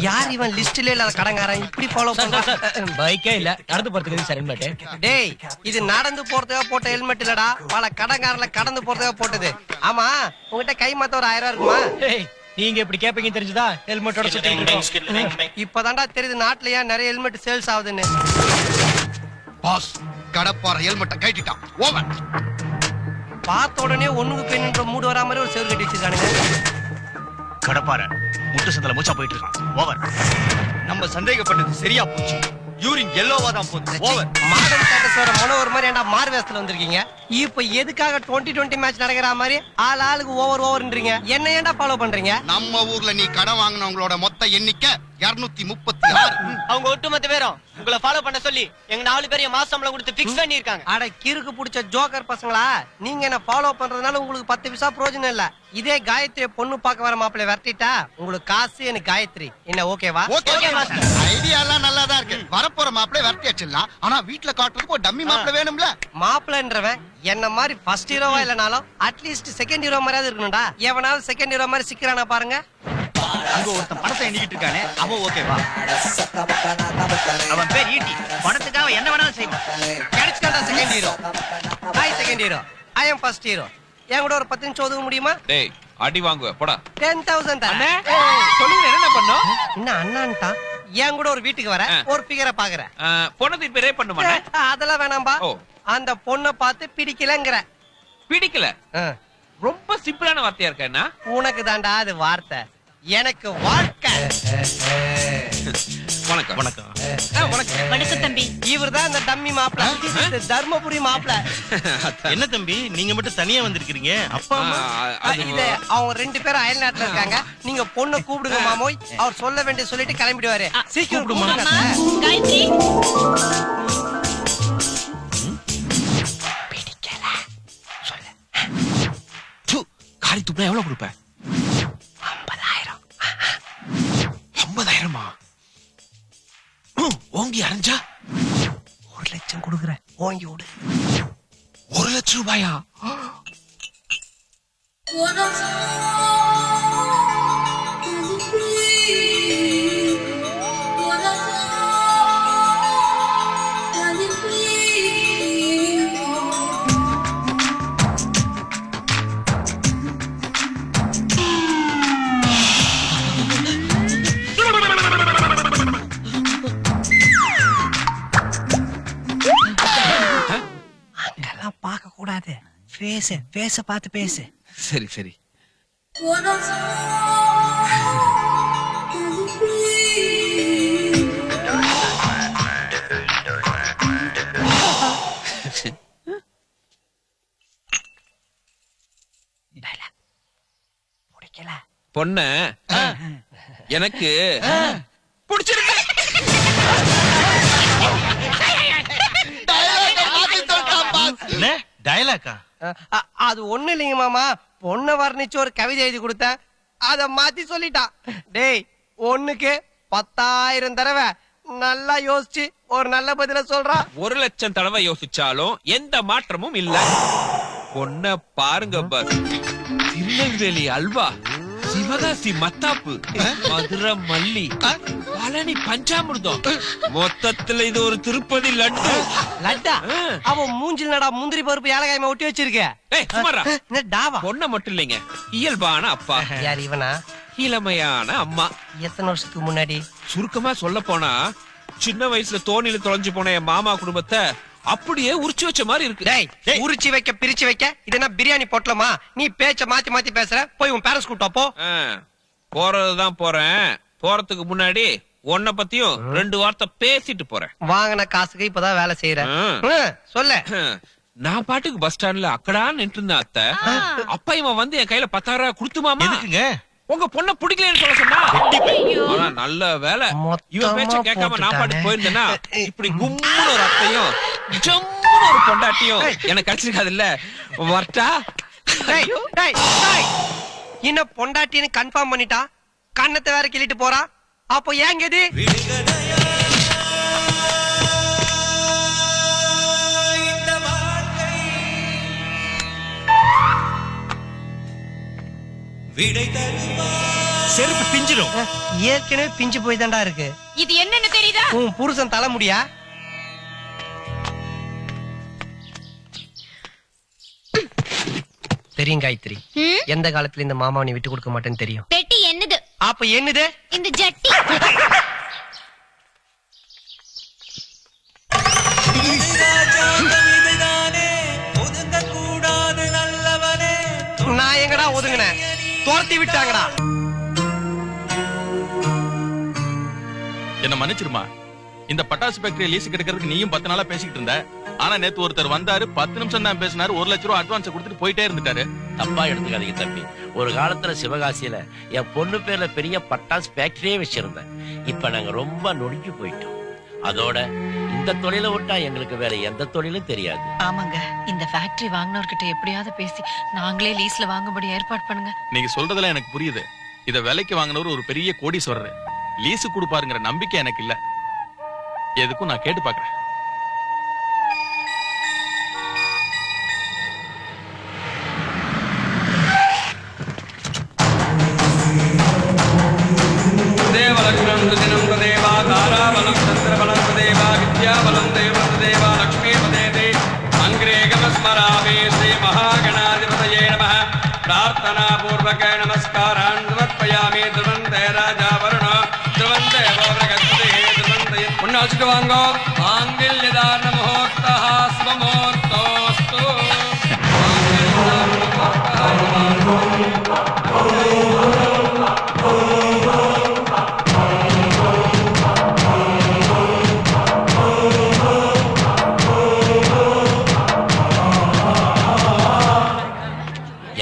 யார் இவன் லிஸ்ட்ல இல்லாத கடங்காரன் இப்படி ஃபாலோ பண்றான்? பைக்கே இல்ல, நடந்து போறதுக்கு சார் ஹெல்மெட். டேய், இது நடந்து போறதுக்காக போட்ட ஹெல்மெட் இல்லடா, பல கடங்காரல கடந்து போறதுக்காக போட்டது. ஆமா, உங்ககிட்ட கை மாத்த ஒரு 1000 ரூபாய் இருக்குமா? நீங்க இப்படி கேப்பீங்க தெரிஞ்சுதா ஹெல்மெட்டோட சுத்திட்டு இப்பதான்டா தெரியுது நாட்டுல ஏன் நிறைய ஹெல்மெட் சேல்ஸ் ஆகுதுன்னு. பாஸ் கடப்பார ஹெல்மெட்டை கைட்டிட்டான். ஓவர். பார்த்த உடனே ஒண்ணுக்கு பெண்ணுன்ற மூடு வரா மாதிரி ஒரு செவுரு கட்டி வச்சிருக்கானுங்க. கடப்பார முட்டு சந்தல மூச்சா போயிட்டு இருக்கான். ஓவர். நம்ம சந்தேகப்பட்டது சரியா போச்சு. யூரின் எல்லோவா தான் போகுது. ஓவர். மாடர்ன் ஸ்டேட்டஸோட மொன ஒரு மாதிரி ஏன்டா மாறு வேஷத்துல வந்திருக்கீங்க? இப்ப எதுக்காக 2020 மேட்ச் நடக்கிற மாதிரி ஆளுக்கு ஓவர்ன்றீங்க? என்ன ஏன்டா ஃபாலோ பண்றீங்க? நம்ம ஊர்ல நீ கடன் வாங்குனவங்களோட மொத்த எண்ணிக்கை 236. அவங்க ஒட்டுமொத்த பேரும் உங்களை ஃபாலோ பண்ண சொல்லி எங்க 4 பேரையும் மாசம் சம்பளம் கொடுத்து ஃபிக்ஸ் பண்ணி இருக்காங்க. அட கிறுக்கு புடிச்ச ஜோக்கர் பசங்களா, நீங்க என்ன ஃபாலோ பண்றதுனால உங்களுக்கு 10 பைசா பிரயோஜனம் இல்ல. இதே காயத்ரி பொண்ணு பார்க்க வர மாப்பிள்ளை விரட்டிட்டா உங்களுக்கு காசு, எனக்கு காயத்ரி. என்ன ஓகேவா? Okay master. ஐடியா எல்லாம் நல்லா தான் இருக்கு. வரப்போற மாப்பிள்ளை விரட்டி வச்சிடலாம். ஆனா வீட்ல காட்டுறதுக்கு ஒரு டம்மி மாப்பிள்ளை வேணும்ல. மாப்பிள்ளைன்றவன் என்ன மாதிரி ஃபர்ஸ்ட் ஹீரோவா இல்லனாலும் அட்லீஸ்ட் செகண்ட் ஹீரோ மாதிரியாவது இருக்கணும்டா. எவனாவது செகண்ட் ஹீரோ மாதிரி சிக்கிறானா பாருங்க. அங்க ஒருத்தன் படத்தை எண்ணிக்கிட்டு இருக்கானே, அவன் ஓகேவா? அவன் பேர் ஈட்டி. படத்துக்காக என்ன வேணாலும் செய்வான். கிடைச்சிட்டான்டா second hero. Hi second hero, I am first hero. என் கூட ஒரு 10 நிமிஷம் ஒதுக்க முடியுமா? டேய், அடி வாங்குவ போடா. 10,000 தரேன். சொல்லுங்க என்ன பண்ணோம்? என்ன அண்ணான்டா? என் கூட ஒரு வீட்டுக்கு வர ஒரு ஃபிகரை பாக்குறேன். பொண்ணு பேரே பண்ணுவானே. அதெல்லாம் வேணாம்பா. அந்த பொண்ணை பார்த்து பிடிக்கலங்கற. பிடிக்கல? ரொம்ப சிம்பிளான வார்த்தையா இருக்கா? என்ன உனக்கு தாண்டா அது வார்த்தை, எனக்கு வாழ்க்கை. வணக்கம். வணக்கம். வணக்கம் தம்பி. இவர்தான் இந்த டம்மி மாப்பிள்ளை, தர்மபுரி மாப்பிள்ளை. என்ன தம்பி நீங்க மட்டும் தனியா வந்திருக்கீங்க? அப்பா இது அவங்க 2 பேரும் அயல் நாட்டுல இருக்காங்க. நீங்க பொண்ணை கூப்பிடுங்க மாமோய். அவர் சொல்ல வேண்டிய சொல்லிட்டு கிளம்பிடுவாரு. சீக்கிரம் கூப்பிடுங்க. காயத்ரி பிடிக்கல சொல்லு. காரி துப்புனா எவ்வளவு கொடுப்ப? 50,000. 50,000மா? ஓங்கி அரைஞ்சா 1 லட்சம் கொடுக்குறேன், ஓங்கி விடு. 1 லட்சம் ரூபாயா? அங்கெல்லாம் பார்க்க கூடாது. பேச பார்த்து பேசு. சரி சரி. பிடிக்கல பொண்ணு எனக்கு பிடிச்சிருக்கு. டயலாக்கா? அது ஒண்ணு இல்லைங்க மாமா, பொண்ணை வர்ணிச்சு ஒரு கவிதை எழுதி கொடுத்தேன், அத மாத்தி சொல்லிட்டான். டேய், ஒண்ணுக்கு 10,000 தடவை நல்லா யோசிச்சு ஒரு நல்ல பதில சொல்றா. 1 லட்சம் தடவை யோசிச்சாலும் எந்த மாற்றமும் இல்ல. பொண்ண பாருங்க பஸ். திருநெல்வேலி அல்வா, சிவகாசி மத்தாப்பு, மதுரை மல்லி, பழனி பஞ்சாமிர்தம், மொத்தத்துல இது ஒரு திருப்பதி லட்டு. லட்டா? அவன் மூஞ்சில் நடா முந்திரி பருப்பு ஏலக்காயமா ஒட்டி வச்சிருக்க. பொண்ண மட்டும் இல்லைங்க, இயல்பான அப்பா. யார் இவனா? இளமையான அம்மா. எத்தனை வருஷத்துக்கு முன்னாடி? சுருக்கமா சொல்ல போனா சின்ன வயசுல தோணில தொலைஞ்சு போன என் மாமா குடும்பத்தை அப்படியே உரிச்சு வச்ச மாதிரி இருக்கு. டேய், உரிச்சு வைக்க பிரிச்சு வைக்க இது என்ன பிரியாணி பொட்டலமா? நீ பேச்ச மாத்தி மாத்தி பேசுற. போய் உன் பேரண்ட்ஸ் கூட்ட போ. போறதுதான் போறேன். போறதுக்கு முன்னாடி உன்னை பத்தியும் 2 வார்த்தை பேசிட்டு போறேன். வாங்கின காசுக்கு இப்பதான் வேலை செய்யறேன். சொல்ல. நான் பாட்டுக்கு பஸ் ஸ்டாண்ட்ல அக்கடா நின்று இருந்தேன் அத்தை. அப்பா இவன் வந்து என் கையில 10,000 ரூபாய் கொடுத்துமாமா. எதுக்குங்க? உங்க பொண்ண பிடிக்கலன்னு சொல்ல சொன்னா. ஆனா நல்ல வேலை இவன் பேச்ச கேட்காம நான் பாட்டு போயிருந்தேன்னா இப்படி கும்முன்னு ஒரு அத்தையும் ஜம்முன்னு ஒரு பொண்டாட்டியும் எனக்கு கிடைச்சிருக்காது இல்ல. வரட்டா? இன்னும் பொண்டாட்டின்னு கன்ஃபார்ம் பண்ணிட்டா, கண்ணத்தை வேற கிள்ளிட்டு போறா. அப்போ ஏங்க இது? செருப்பு பிஞ்சிடும். ஏற்கனவே பிஞ்சு போய் தான்டா இருக்கு. இது என்னன்னு தெரியுதா? உன் புருஷன் தலைமுடியா? தெரியும் காயத்ரி, எந்த காலத்துல இந்த மாமாவை நீ விட்டு கொடுக்க மாட்டேன்னு தெரியும். பெட்டி என்னது? அப்ப என்னது? இந்த ஜட்டி. நான் எங்கடா ஒதுங்கினேன்? துரத்தி விட்டாங்கடா. என்ன மன்னிச்சிருமா. இந்த பட்டாசு ஃபேக்டரி லீஸ் கிடைக்கிறதுக்கு நீயும் 10 நாளா பேசிக்கிட்டு இருந்த. ஆனா நேத்து ஒருத்தர் வந்தாரு, 10 நிமிஷம் தான் பேசினாரு, 1 லட்சம் ரூபாய் அட்வான்ஸ் கொடுத்துட்டு போயிட்டே இருந்துட்டாரு. தப்பா எடுத்துக்காதீங்க தம்பி. ஒரு காலத்துல சிவகாசியில என் பொண்ணு பேர்ல பெரிய பட்டாசு ஃபேக்டரியே வச்சிருந்தேன். இப்ப நாங்க ரொம்ப நொடிஞ்சு போயிட்டோம். அதோட இந்த தொழிலை விட்டா எங்களுக்கு வேற எந்த தொழிலும் தெரியாது. ஆமாங்க, இந்த ஃபேக்டரி வாங்கினவர்கிட்ட எப்படியாவது பேசி நாங்களே லீஸ்ல வாங்கும்படி ஏற்பாடு பண்ணுங்க. நீங்க சொல்றதெல்லாம் எனக்கு புரியுது. இத விலைக்கு வாங்கினவர் ஒரு பெரிய கோடீஸ்வரர். லீஸு கொடுப்பாருங்கிற நம்பிக்கை எனக்கு இல்ல. எதுக்கும் நான் கேட்டு பாக்குறேன். தேவலக்ஷ்மம் துதினம் ததேவா தாராபலம் சந்திரபலம் ததேவா வித்யாபலம் தேவம் ததேவா லக்ஷ்மீ பதேதே அங்கிரேகமஸ்மராமே ஸ்ரீ மகாகணாதிபதயே நமः. பிரார்த்தனா பூர்வக நமஸ்காரான் சமர்ப்பயாமி. துவந்தே ராஜா வருண துவந்தே பவரகஸ்தே துவந்தே. பொண்ணாச்சுட்டு வாங்கோ. மாங்கல்யதாரண முகூர்த்தः சுபமுகூர்த்தோஸ்து.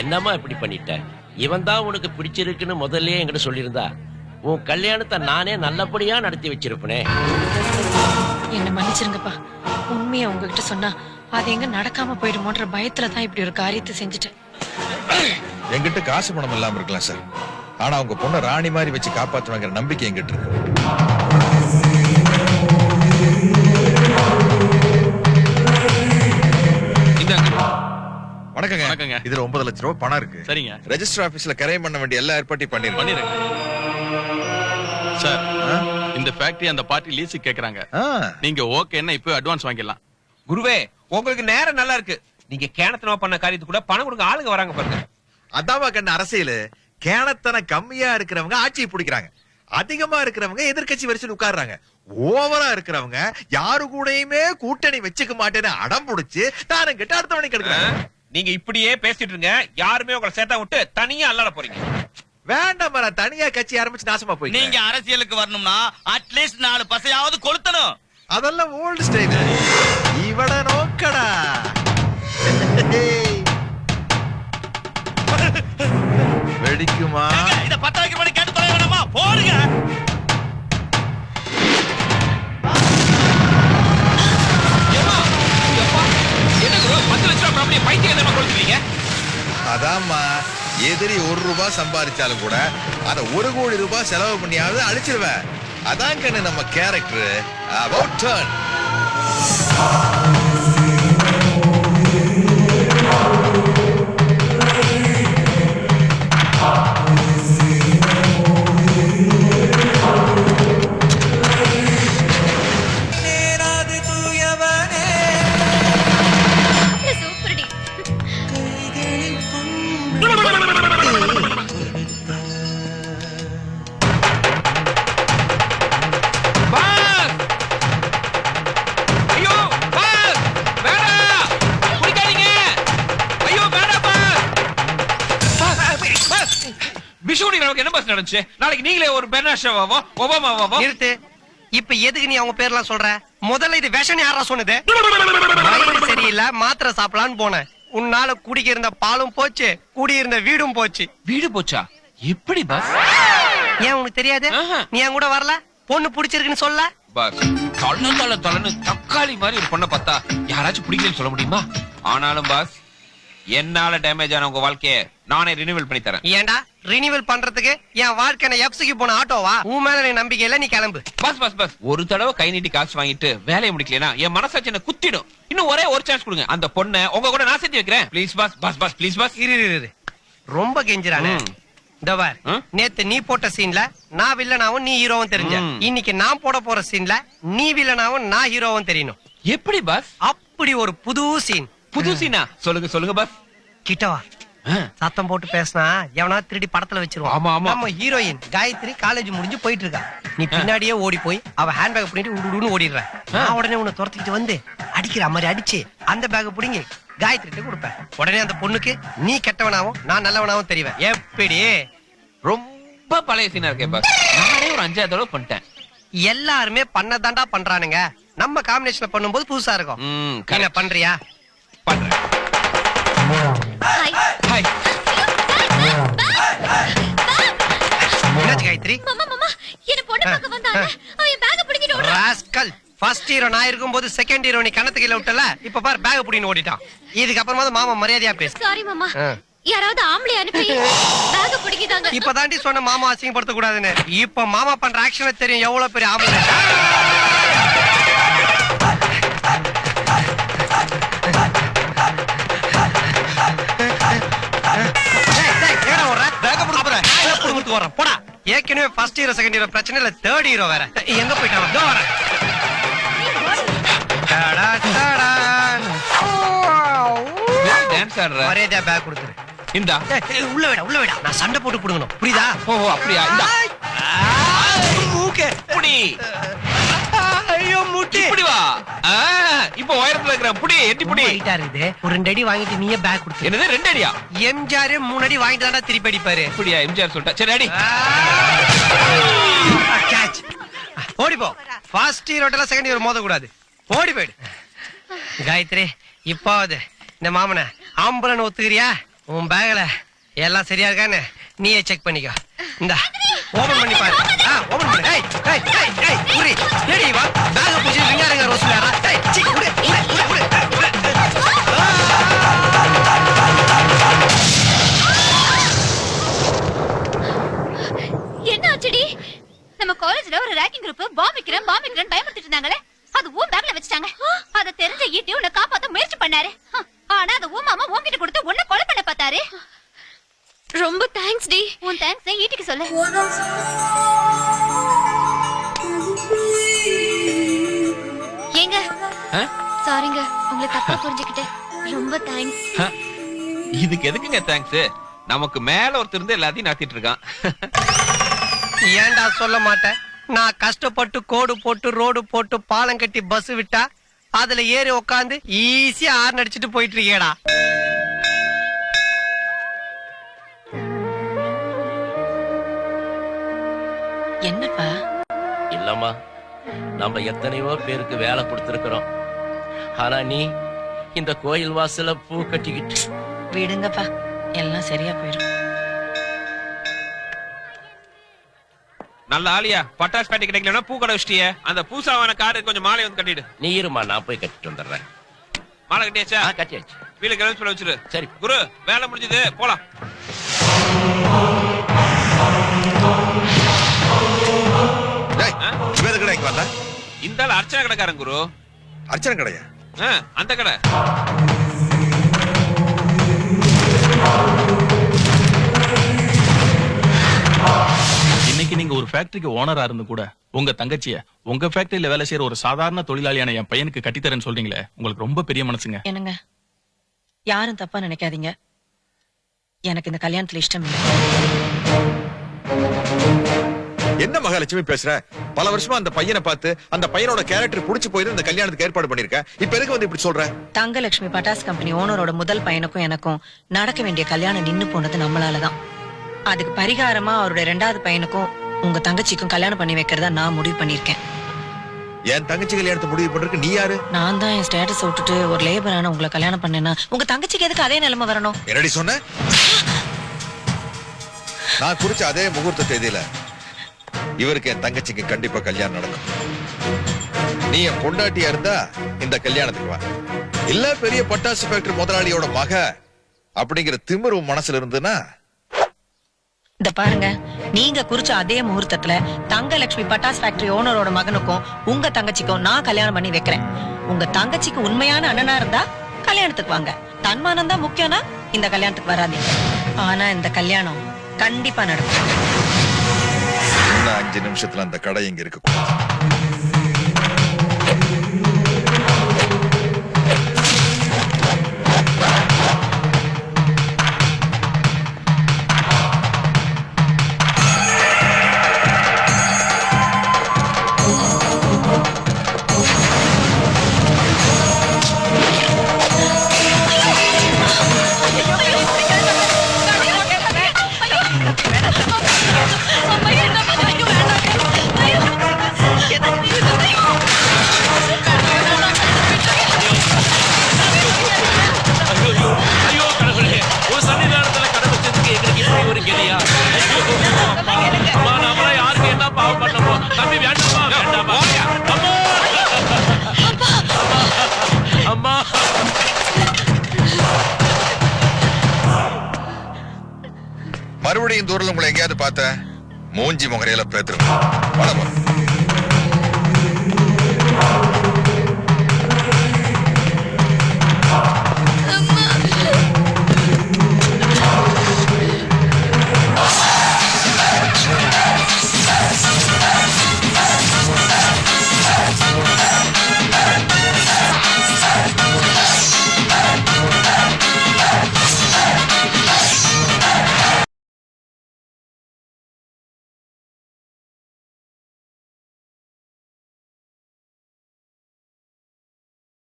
என்னம்மா இப்படி பண்ணிட்ட? இவன் தான் உனக்கு பிடிச்சிருக்குன்னு முதல்லயே என்கிட்ட சொல்லியிருந்தா உன் கல்யாணத்தை நானே நல்லபடியா நடத்தி வச்சிருப்பனே. என்ன மன்னிச்சிருங்கப்பா. உண்மையை உங்ககிட்ட சொன்னா அது எங்க நடக்காம போயிடுமோன்ற பயத்துல தான் இப்படி ஒரு காரியத்தை செஞ்சுட்டேன். என்கிட்ட காசு பணம் இல்லாம இருக்கலாம் சார், ஆனா உங்க பொண்ணை ராணி மாதிரி வச்சு காப்பாத்துவாங்கிற நம்பிக்கை என்கிட்ட இருக்கு. வணக்கங்க. வணக்கங்க. இதுல 9 லட்சம் ரூபாய் பணம் இருக்கு. சரிங்க. ரெஜிஸ்டர் ஆபீஸ்ல கரையம் பண்ண வேண்டிய எல்லா ஏற்பாட்டையும் பண்ணிருக்கேன். சார், இந்த ஃபேக்டரி அந்த பார்ட்டி லீஸுக்கு கேக்குறாங்க. நீங்க ஓகேன்னா இப்போ அட்வான்ஸ் வாங்கிடலாம். குருவே, உங்களுக்கு நேரம் நல்லா இருக்கு. நீங்க கேணத்தனமா பண்ண காரியத்துக்கு கூட பணம் கொடுங்க ஆளுங்க வராங்க பாருங்க. அதாவா கண்ண அரசியல். கேணத்தன கம்மியா இருக்கிறவங்க ஆட்சியை பிடிக்கிறாங்க, அதிகமா இருக்கிறவங்க எதிர்கட்சி வரிசையில் உட்கார்றாங்க, ஓவரா இருக்கிறவங்க யாரு கூடயுமே கூட்டணி வச்சுக்க மாட்டேன்னு அடம் பிடிச்சு தானம் கிட்ட அடுத்த மணிக்கு எடுக்கிறாங்க. நீங்க இப்படியே பேசிட்டு இருங்க. யாருமே உங்களை சேர்த்தா விட்டு தனியா அல்லாட போறீங்க. வேண்டாம், நான் தனியா கட்சி ஆரம்பிச்சு நாசமா போய். நீங்க அரசியலுக்கு வரணும்னா அட்லீஸ்ட் 4 பசையாவது கொளுத்தணும். அதெல்லாம் ஓல்டு ஸ்டைல். இவட நோக்கடா. வெடிக்குமா? இத 10 வைக்க பண்ணி கேட்டு தொலை வேணாமா? போடுங்க. அதாம்மா, எதிரி 1 ரூபாய் சம்பாதிச்சாலும் கூட அத 1 கோடி ரூபாய் செலவு பண்ணியாவது அழிச்சிருவேன். அதான் கண்ணு நம்ம கேரக்டர். About turn. நாளைக்கு நீங்களே ஒரு பெர்னாஷாவோ ஒபாமாவோ நிறுத்து. இப்ப எதுக்கு நீ அவங்க பேர்லாம் சொல்ற? முதல்ல இது விஷம் யாரா சொன்னது? சரியில்லை, மாத்திரை சாப்பிடலான்னு போனேன். உன்னால குடிக்க இருந்த பாலும் போச்சு, குடியிருந்த வீடும் போச்சு. வீடு போச்சா? எப்படி பாஸ்? ஏன் உனக்கு தெரியாது? நீ என் கூட வரல? பொண்ணு பிடிச்சிருக்குன்னு சொல்ல பாஸ். தொலைன்னு தக்காளி மாதிரி ஒரு பொண்ணை பார்த்தா யாராச்சும் பிடிக்கலன்னு சொல்ல முடியுமா? ஆனாலும் பாஸ், என்னால டேமேஜ் ஆன உங்க வாழ்க்கைய நானே ரினிவல் பண்ணி தரேன். ஏண்டா ரினிவல் பண்றதுக்கு என் வாழ்க்கை எஃப்சிக்கு போன ஆட்டோவா? உன் மேல நீ நம்பிக்கை இல்ல, நீ கிளம்பு. Bus bus bus. ஒரு தடவை கை நீட்டி காசு வாங்கிட்டு வேலையை முடிக்கலனா என் மனசாட்சி என்ன குத்திடும். இன்னும் ஒரே ஒரு சான்ஸ் கொடுங்க. அந்த பொண்ணை உங்க கூட நான் சேர்த்து வைக்கிறேன். Please boss. Boss boss please boss. இரு ரொம்ப கெஞ்சுறானே. டவர் நேத்து நீ போட்ட சீன்ல நான் வில்லனாவும் நீ ஹீரோவும் தெரிஞ்ச. இன்னைக்கு நான் போட போற சீன்ல நீ வில்லனாவும் நான் ஹீரோவும் தெரியணும். எப்படி பாஸ்? அப்படி ஒரு புது சீன். புது சீனா? சொல்லுங்க பாஸ். கிட்டவா சத்தம் போட்டு பேசினா எவனா திருடி படத்துல வச்சிருவான். ஆமா ஆமா. நம்ம ஹீரோயின் காயத்ரி காலேஜ் முடிஞ்சு போயிட்டு இருக்கா. நீ பின்னாடியே ஓடி போய் அவ ஹேண்ட் பேக் பண்ணிட்டு உடுன்னு ஓடிடுற. நான் உடனே உன்னை துரத்திக்கிட்டு வந்து அடிக்கிற மாதிரி அடிச்சு அந்த பேக் புடிங்கி காயத்ரிட்ட கொடுப்பேன். உடனே அந்த பொண்ணுக்கு நீ கெட்டவனாவும் நான் நல்லவனாவும் தெரிவேன். எப்படி? ரொம்ப பழைய சீனா இருக்கே பாஸ். நானே ஒரு 5 தடவை பண்ணிட்டேன். எல்லாருமே பண்ணதாண்டா பண்றானுங்க. நம்ம காம்பினேஷன்ல பண்ணும்போது புதுசா இருக்கும். என்ன பண்றியா? பண்றேன். Hi hi. என்னாச்சு காயத்ரி? மாமா என்ன பொண்ணு பார்க்க வந்தானே அவன் என் பேக்க பிடிச்சிட்டு ஓடுறான். ராஸ்கல். ஃபர்ஸ்ட் ஹீரோ நான் இருக்கும்போது செகண்ட் ஹீரோ நீ கணத்து கீழ விட்டல. இப்ப பாரு பேக் புடின்னு ஓடிட்டான். இதுக்கு அப்புறமா மாமா மரியாதையா பேசு. சாரி மாமா. யாராவது ஆம்பளை அனுப்பி பேக்க பிடிக்கிட்டாங்க. இப்ப தாண்டி சொன்ன மாமா அசிங்கப்படுத்த கூடாதுன்னு. இப்ப மாமா பண்ற ஆக்ஷனை தெரியும் எவ்வளவு பெரிய ஆம்பளை. போடா. ஏற்கனவே ஃபர்ஸ்ட் ஹீரோ செகண்ட் ஹீரோ பிரச்சனை இல்ல, தேர்ட் ஹீரோ வேற. எங்க போயிட்டான்? டான்ஸ் ஆடுற. மரியாதையா பேக் கொடுத்துரு. இந்தா. உள்ள விடா. நான் சண்டை போட்டு புடுங்கணும். புரியுதா? ஓ அப்படியா? இந்தா. மூக்கே புடி. ஐயோ முட்டி. இப்படி வா. இப்போ உயரத்துல இருக்கற புடி. எட்டி புடி. ஹைட்டா இருக்குது. ஒரு 2 அடி வாங்கிட்டு நீயே பேக் கொடுத்து. என்னது 2 அடியா? எம்ஜிஆர் 3 அடி வாங்கிட்டு தான்டா திருப்பி அடிப்பாரு. அப்படியா? எம்ஜிஆர் சொல்லிட்டா. சரி அடி. கேட்ச். ஓடி போ. ஃபர்ஸ்ட் ஹீரோட்டல செகண்ட் ஹீரோ மோத கூடாது. ஓடி போய்டு. காயத்ரி இப்பாவது இந்த மாமனை ஆம்பளன்னு ஒத்துக்கிறியா? உன் பேக்ல எல்லாம் சரியா இருக்கான்னு நீயே செக் பண்ணிக்கோ. இந்த ஓபன் பண்ணி பாரு. ஓபன் பண்ணு. ஏய் ஏய் ஏய் ஏய் புரி. ஏடி வா. பேக் புடிச்சு விங்காரங்க ரோஸ்லரா. ஏய் சி குடு. என்ன ஆச்சுடி? நம்ம காலேஜ்ல ஒரு ரேக்கிங் குரூப் பாம் வைக்கிறேன் பயமுறுத்திட்டு இருந்தாங்களே, அது உன் பேக்ல வச்சிட்டாங்க. அத தெரிஞ்ச ஈட்டி உன்னை காப்பாத்த முயற்சி பண்ணாரு. ஆனா அது உன் மாமா உன்கிட்ட கொடுத்து உன்னை கொலை பண்ண பார்த்தாரு. ரொம்ப தேங்க்ஸ் டி. உன் தேங்க்ஸ் ஈட்டிக்கு சொல்லு. ஏங்க சாரிங்க, உங்களை தப்பா புரிஞ்சுக்கிட்டேன். ரொம்ப தேங்க்ஸ். இதுக்கு எதுக்குங்க தேங்க்ஸ்? நமக்கு மேல ஒருத்தர் இருந்து எல்லாத்தையும் நடத்திட்டு இருக்கான். ஏன்டா சொல்ல மாட்டேன்? நான் கஷ்டப்பட்டு கோடு போட்டு ரோடு போட்டு பாலம் கட்டி பஸ் விட்டா அதுல ஏறி உட்காந்து ஈஸியா ஆர்ன் அடிச்சுட்டு போயிட்டு இருக்கேடா. என்னப்பா? இல்லம்மா, நம்ம எத்தனையோ பேருக்கு வேலை கொடுத்திருக்கிறோம். ஆனா நீ இந்த கோயில் வாசல பூ கட்டிக்கிட்டு. விடுங்கப்பா, எல்லாம் சரியா போயிடும். நல்ல ஆளியா. பட்டாஸ் பேட்டி கிடைக்கலன்னா பூ கடை வச்சிட்டியே. அந்த பூசாவான காரு கொஞ்சம் மாலை வந்து கட்டிடு. நீ இருமா, நான் போய் கட்டிட்டு வந்துடுறேன். மாலை கட்டியாச்சா? கட்டியாச்சு. வீல கிளம்பி சொல்ல வச்சிரு. சரி குரு, வேலை முடிஞ்சது, போலாம். இந்த ஆள் அர்ச்சனை கடைக்காரன் குரு. அர்ச்சனை கடையா? அந்த கடை. இன்னைக்கு நீங்க ஒரு ஃபேக்டரிக்கு ஓனரா இருந்து கூட உங்க தங்கச்சிய உங்க ஃபேக்டரியில வேலை செய்யற ஒரு சாதாரண தொழிலாளியான என் பையனுக்கு கட்டித்தரேன்னு சொல்றீங்களே, உங்களுக்கு ரொம்ப பெரிய மனசுங்க. என்னங்க, யாரும் தப்பா நினைக்காதீங்க. எனக்கு இந்த கல்யாணத்துல இஷ்டம் இல்லை. என்ன மகாலட்சுமி பேசுற? பல வருஷமா அந்த பையனை பார்த்து அந்த பையனோட கேரக்டர் புடிச்சு போயிருந்து இந்த கல்யாணத்துக்கு ஏற்பாடு பண்ணிருக்க. இப்ப எதுக்கு வந்து இப்படி சொல்ற? தங்கலட்சுமி பட்டாஸ் கம்பெனி ஓனரோட முதல் பையனுக்கும் எனக்கும் நடக்க வேண்டிய கல்யாணம் நின்னு போனது நம்மளாலதான். அதுக்கு பரிகாரமா அவரோட 2வது பையனுக்கும் உங்க தங்கச்சிக்கும் கல்யாணம் பண்ணி வைக்கிறதா நான் முடிவு பண்ணிருக்கேன். என் தங்கச்சி கல்யாணத்தை முடிவு பண்றதுக்கு நீ யாரு? நான் தான் என் ஸ்டேட்டஸ் விட்டுட்டு ஒரு லேபரான உங்களை கல்யாணம் பண்ணேன்னா உங்க தங்கச்சிக்கு எதுக்கு அதே நிலைமை வரணும்? என்னடி சொன்ன? நான் குறிச்ச அதே முகூர்த்த தேதியில இவருக்கு என் தங்கச்சிக்கு கண்டிப்பா கல்யாணம் நடக்கும். நீ என் பொண்டாட்டியா இருந்தா இந்த கல்யாணத்துக்கு வா. இல்ல பெரிய பட்டாசு ஃபேக்டரி முதலாளியோட மக அப்படிங்கிற திமிரு மனசுல இருந்துன்னா இந்த பாருங்க, நீங்க குறிச்ச அதே முகூர்த்தத்துல தங்கலட்சுமி பட்டாஸ் ஃபேக்டரி ஓனரோட மகனுக்கும் உங்க தங்கச்சிக்கும் நான் கல்யாணம் பண்ணி வைக்கிறேன். உங்க தங்கச்சிக்கு உண்மையான அண்ணனா இருந்தா கல்யாணத்துக்கு வாங்க. தன்மானம் தான் முக்கியம்னா இந்த கல்யாணத்துக்கு வராதீங்க. ஆனா இந்த கல்யாணம் கண்டிப்பா நடக்கும். இன்னும் 5 நிமிஷத்துல அந்த கடை இங்க இருக்கு. ஐயோ கடவுளே, ஒரு சன்னிதானத்துல கடை வச்சதுக்கு எங்களுக்கு இப்படி ஒரு கெதியா? அம்மா, நம்மள யாருக்கு என்ன பாவம் பண்ணமோ? தம்பி வேண்டாமா, வேண்டாமா. அம்மா, அம்மா. மறுபடியும் தூரல உங்களை எங்கேயாவது பார்த்த மூஞ்சி முகரையில பேத்துருங்க.